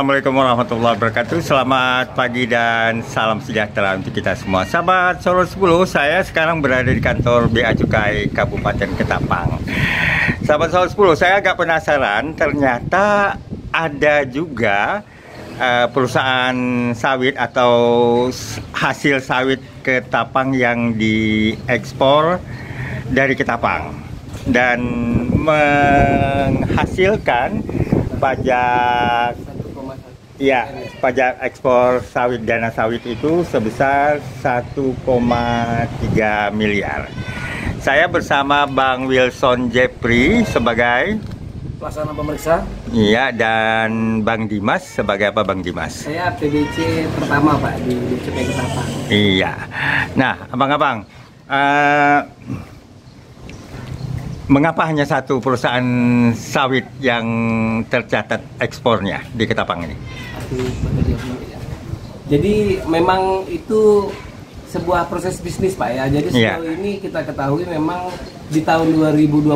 Assalamualaikum warahmatullahi wabarakatuh. Selamat pagi dan salam sejahtera untuk kita semua. Sahabat Solo 10, saya sekarang berada di kantor Bea Cukai Kabupaten Ketapang. Sahabat Solo 10, saya agak penasaran, ternyata ada juga perusahaan sawit atau hasil sawit Ketapang yang diekspor dari Ketapang dan menghasilkan pajak ekspor sawit, dana sawit itu sebesar 1,3 miliar. Saya bersama Bang Wilson Jeffrey sebagai pelaksana pemeriksa. Iya, dan Bang Dimas sebagai apa, Bang Dimas? Saya PBC pertama, Pak, di Cukai Ketapang. Iya. Nah, abang-abang, mengapa hanya satu perusahaan sawit yang tercatat ekspornya di Ketapang ini? Jadi memang itu sebuah proses bisnis, Pak, ya. Jadi sejauh ini kita ketahui memang di tahun 2022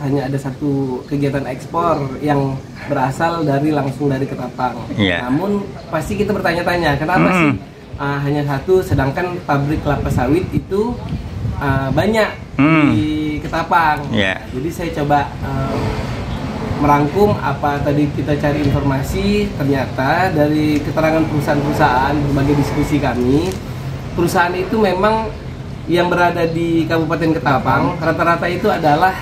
hanya ada satu kegiatan ekspor yang berasal langsung dari Ketapang. Namun pasti kita bertanya-tanya kenapa sih hanya satu, sedangkan pabrik kelapa sawit itu banyak di Ketapang. Jadi saya coba merangkum apa tadi kita cari informasi. Ternyata dari keterangan perusahaan-perusahaan, berbagai diskusi kami, perusahaan itu memang yang berada di Kabupaten Ketapang rata-rata itu adalah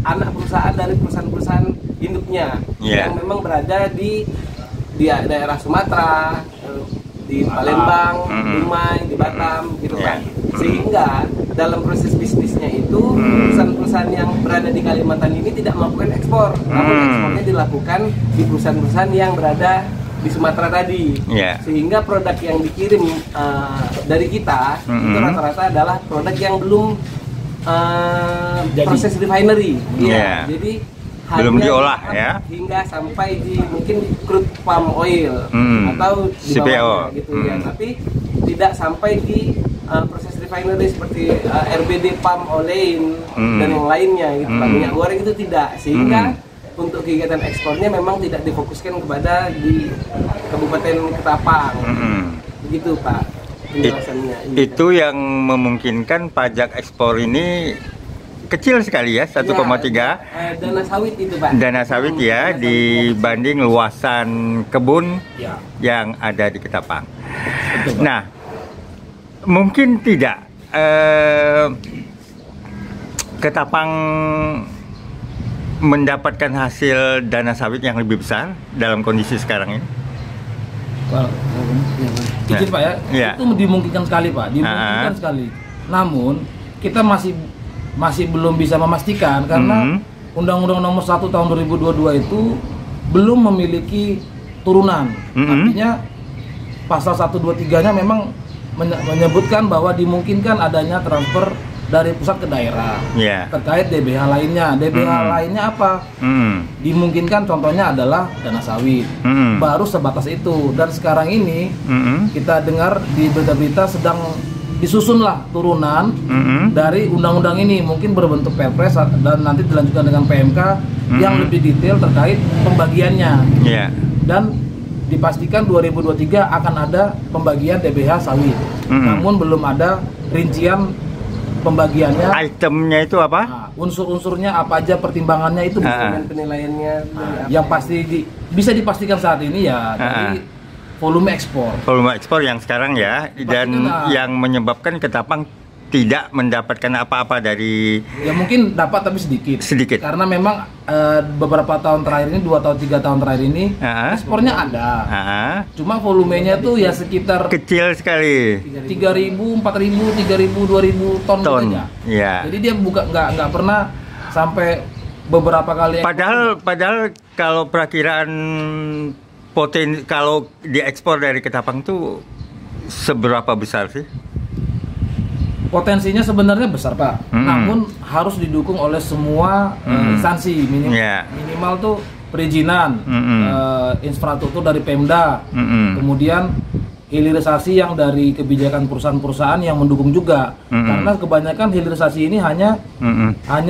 anak perusahaan dari perusahaan-perusahaan induknya yang memang berada di daerah Sumatera, di Palembang, Dumai, di Batam, gitu kan. Sehingga dalam proses bisnisnya itu perusahaan-perusahaan yang berada di Kalimantan ini tidak melakukan ekspor, namun ekspornya dilakukan di perusahaan-perusahaan yang berada di Sumatera tadi. Sehingga produk yang dikirim dari kita itu rata-rata adalah produk yang belum proses refinery. Jadi belum diolah hingga sampai di mungkin crude palm oil atau di bawahnya, gitu ya. Tapi tidak sampai di proses refinery seperti RBD palm olein dan yang lainnya, gitu. Minyak goreng itu tidak, sehingga untuk kegiatan ekspornya memang tidak difokuskan kepada di Kabupaten Ketapang. Begitu, Pak, penjelasannya. Itu yang memungkinkan pajak ekspor ini kecil sekali ya, 1,3. Dana sawit itu, Pak. Dana sawit ya, dibanding luasan kebun yang ada di Ketapang. Betul, Pak. Nah, mungkin tidak Ketapang mendapatkan hasil dana sawit yang lebih besar dalam kondisi sekarang ini? Izin, Pak, ya. Itu dimungkinkan sekali, Pak, dimungkinkan sekali. Namun kita masih belum bisa memastikan karena Undang-Undang Nomor 1 Tahun 2022 itu belum memiliki turunan. Artinya pasal 123-nya memang menyebutkan bahwa dimungkinkan adanya transfer dari pusat ke daerah terkait DBH lainnya. DBH lainnya apa? Dimungkinkan contohnya adalah dana sawit. Baru sebatas itu. Dan sekarang ini kita dengar di berita-berita sedang disusunlah turunan dari undang-undang ini, mungkin berbentuk Perpres dan nanti dilanjutkan dengan PMK yang lebih detail terkait pembagiannya. Dan dipastikan 2023 akan ada pembagian DBH sawit. Namun belum ada rincian pembagiannya. Itemnya itu apa? Nah, unsur-unsurnya apa aja, pertimbangannya itu penilaiannya. Yang pasti bisa dipastikan saat ini ya dari volume ekspor. Volume ekspor yang sekarang ya, dan yang menyebabkan Ketapang tidak mendapatkan apa-apa dari... Ya mungkin dapat tapi sedikit. Karena memang beberapa tahun terakhir ini, 2 tahun 3 tahun terakhir ini ekspornya ada. Cuma volumenya tuh ya sekitar... Kecil sekali. 3.000, 4.000, 3.000, 2.000 ton aja. Jadi dia nggak pernah sampai beberapa kali. Padahal kalau perakiraan kalau diekspor dari Ketapang tuh seberapa besar sih? Potensinya sebenarnya besar, Pak. Namun harus didukung oleh semua instansi. Minimal tuh perizinan, infrastruktur dari Pemda, kemudian hilirisasi yang dari kebijakan perusahaan-perusahaan yang mendukung juga. Karena kebanyakan hilirisasi ini hanya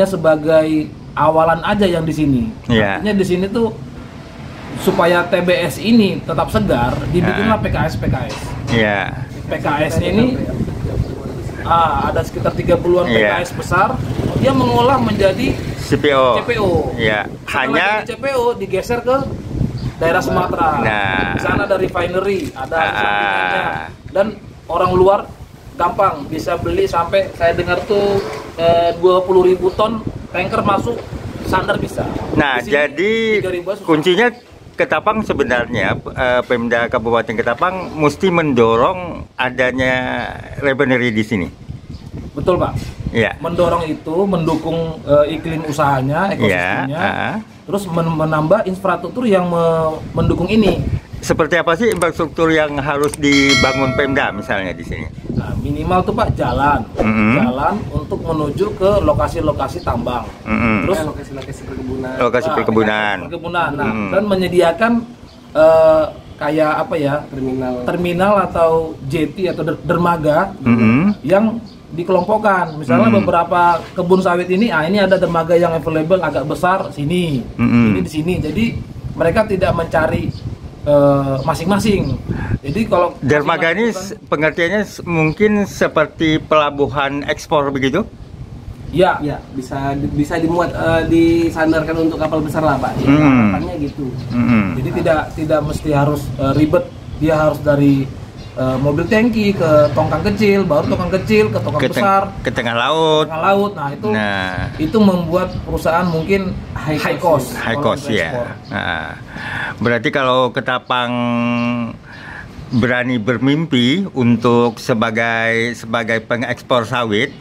sebagai awalan aja yang di sini. Artinya di sini tuh supaya TBS ini tetap segar, dibikinlah PKS. Iya. PKS ini ada sekitar 30-an PKS besar, dia mengolah menjadi CPO. Iya. Hanya CPO digeser ke daerah Sumatera. Nah, di sana ada refinery, ada sampingannya, dan orang luar gampang bisa beli sampai saya dengar tuh 20.000 ton tanker masuk sandar bisa. Nah, jadi kuncinya Ketapang sebenarnya Pemda Kabupaten Ketapang mesti mendorong adanya refinery di sini. Betul, Pak. Iya. Mendorong itu, mendukung iklim usahanya, ekosistemnya, terus menambah infrastruktur yang mendukung ini. Seperti apa sih infrastruktur yang harus dibangun Pemda misalnya di sini? Nah, minimal tuh Pak jalan, jalan untuk menuju ke lokasi-lokasi tambang, terus lokasi-lokasi perkebunan. Perkebunan, dan menyediakan kayak apa ya, terminal atau jetty atau dermaga yang dikelompokkan. Misalnya beberapa kebun sawit ini, ini ada dermaga yang available agak besar sini, ini di sini. Jadi mereka tidak mencari masing-masing. Jadi kalau dermaga ini pengertiannya mungkin seperti pelabuhan ekspor begitu? Ya, bisa dimuat disandarkan untuk kapal besar lah, Pak. Harapannya gitu. Jadi tidak mesti harus ribet. Dia harus dari mobil tangki ke tongkang kecil, baru tongkang kecil ke tongkang besar, ke tengah laut. Nah, itu membuat perusahaan mungkin high cost ya. Nah, berarti kalau Ketapang berani bermimpi untuk sebagai pengekspor sawit,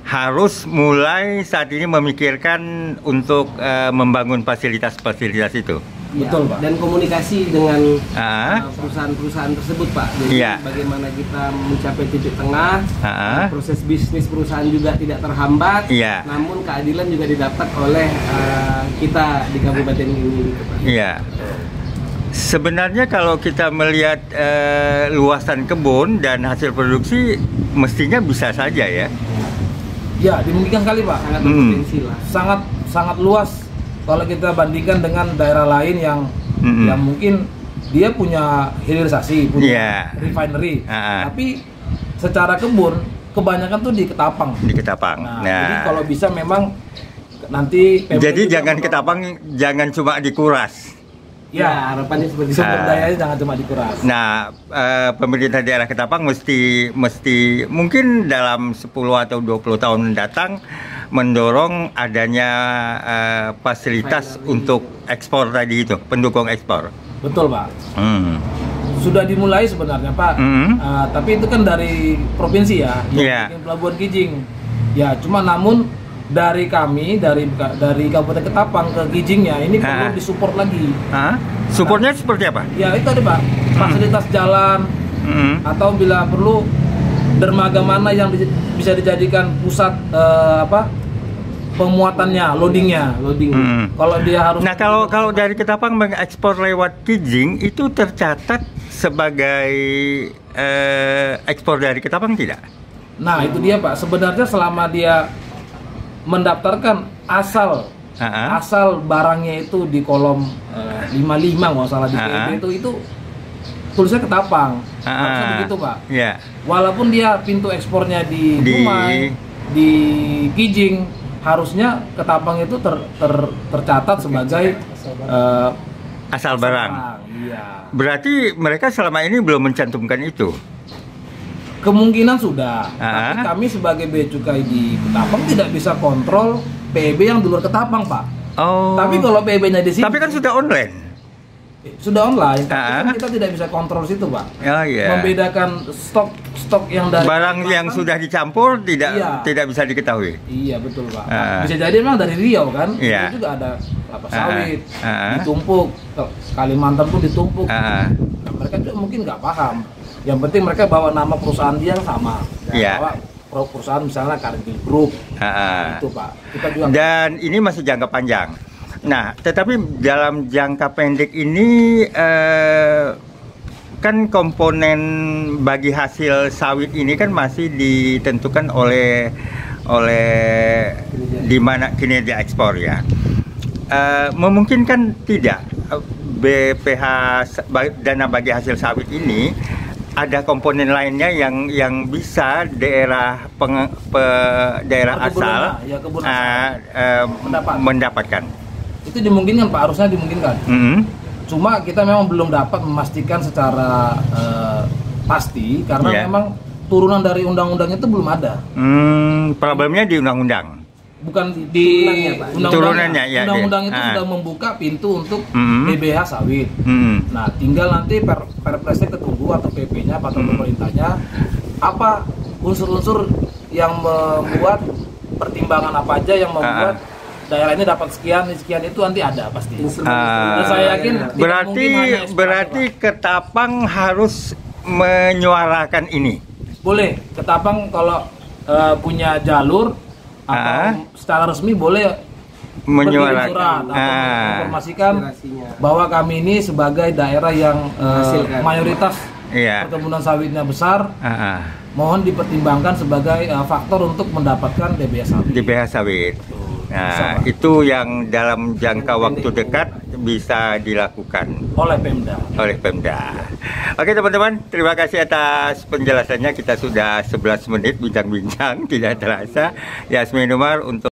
harus mulai saat ini memikirkan untuk membangun fasilitas-fasilitas itu. Betul, Pak. Dan komunikasi dengan perusahaan-perusahaan tersebut, Pak. Jadi bagaimana kita mencapai titik tengah, proses bisnis perusahaan juga tidak terhambat, namun keadilan juga didapat oleh kita di kabupaten ini, Pak. Iya. Sebenarnya kalau kita melihat luasan kebun dan hasil produksi, mestinya bisa saja ya. Ya, dimungkinkan kali, Pak. Sangat berpotensi lah. Sangat luas. Kalau kita bandingkan dengan daerah lain yang mungkin dia punya hilirisasi, punya refinery, tapi secara kebun kebanyakan tuh di Ketapang. Nah, jadi kalau bisa memang nanti jadi jangan Ketapang, jangan cuma dikuras. Ya, harapannya seperti sumber dayanya jangan cuma dikuras. Nah, pemerintah daerah Ketapang mesti mungkin dalam 10 atau 20 tahun mendatang mendorong adanya fasilitas untuk ekspor tadi itu, pendukung ekspor. Betul, Pak. Sudah dimulai sebenarnya, Pak. Tapi itu kan dari provinsi ya, yang bikin Pelabuhan Kijing. Ya, cuma namun dari kami, dari Kabupaten Ketapang ke Kijingnya ini perlu disupport lagi. Supportnya seperti apa? Ya itu ada, Pak, fasilitas jalan, atau bila perlu dermaga mana yang bisa dijadikan pusat pemuatannya, loading. Kalau dia harus. Nah, kalau dari Ketapang mengekspor lewat Kijing itu tercatat sebagai ekspor dari Ketapang tidak? Nah, itu dia, Pak. Sebenarnya selama dia mendaftarkan asal barangnya itu di kolom 55 nggak salah di PB itu tulisnya Ketapang, harusnya begitu, Pak. Walaupun dia pintu ekspornya di Dumai, di Kijing, harusnya Ketapang itu tercatat sebagai asal barang. Berarti mereka selama ini belum mencantumkan itu. Kemungkinan sudah, tapi kami sebagai Bea Cukai di Ketapang tidak bisa kontrol PB yang di luar Ketapang, Pak. Tapi kalau PB-nya di sini. Tapi kan sudah online. Tapi kan kita tidak bisa kontrol situ, Pak. Membedakan stok yang dari barang yang sudah dicampur tidak bisa diketahui. Iya, betul, Pak. Bisa jadi memang dari Riau kan, itu juga ada sawit ditumpuk, Kalimantan pun ditumpuk. Mereka juga mungkin nggak paham. Yang penting mereka bawa nama perusahaan dia yang sama. Bawa perusahaan misalnya Cargill Group. Itu, Pak. Kita juga. Dan ini masih jangka panjang. Nah, tetapi dalam jangka pendek ini kan komponen bagi hasil sawit ini kan masih ditentukan oleh di mana kinerja ekspor ya. Memungkinkan tidak BPH dana bagi hasil sawit ini ada komponen lainnya yang bisa daerah daerah asal mendapatkan. Itu dimungkinkan Pak, harusnya dimungkinkan. Cuma kita memang belum dapat memastikan secara pasti karena memang turunan dari undang-undang itu belum ada. Problemnya di undang-undang. Bukan di turunannya, undang-undang itu sudah membuka pintu untuk BPH sawit. Nah, tinggal nanti perpresnya ketunggu atau PP-nya atau pemerintahnya apa unsur-unsur yang membuat pertimbangan apa aja yang membuat daerah ini dapat sekian itu nanti ada pasti. Saya yakin berarti Ketapang harus menyuarakan ini. Boleh, Ketapang kalau punya jalur atau secara resmi boleh menyuarakan surat atau menginformasikan bahwa kami ini sebagai daerah yang mayoritas perkebunan sawitnya besar, mohon dipertimbangkan sebagai faktor untuk mendapatkan DBH sawit. Nah, itu yang dalam jangka waktu dekat bisa dilakukan oleh Pemda. Oke teman-teman, terima kasih atas penjelasannya. Kita sudah 11 menit bincang-bincang, tidak terasa. Yasmin Umar untuk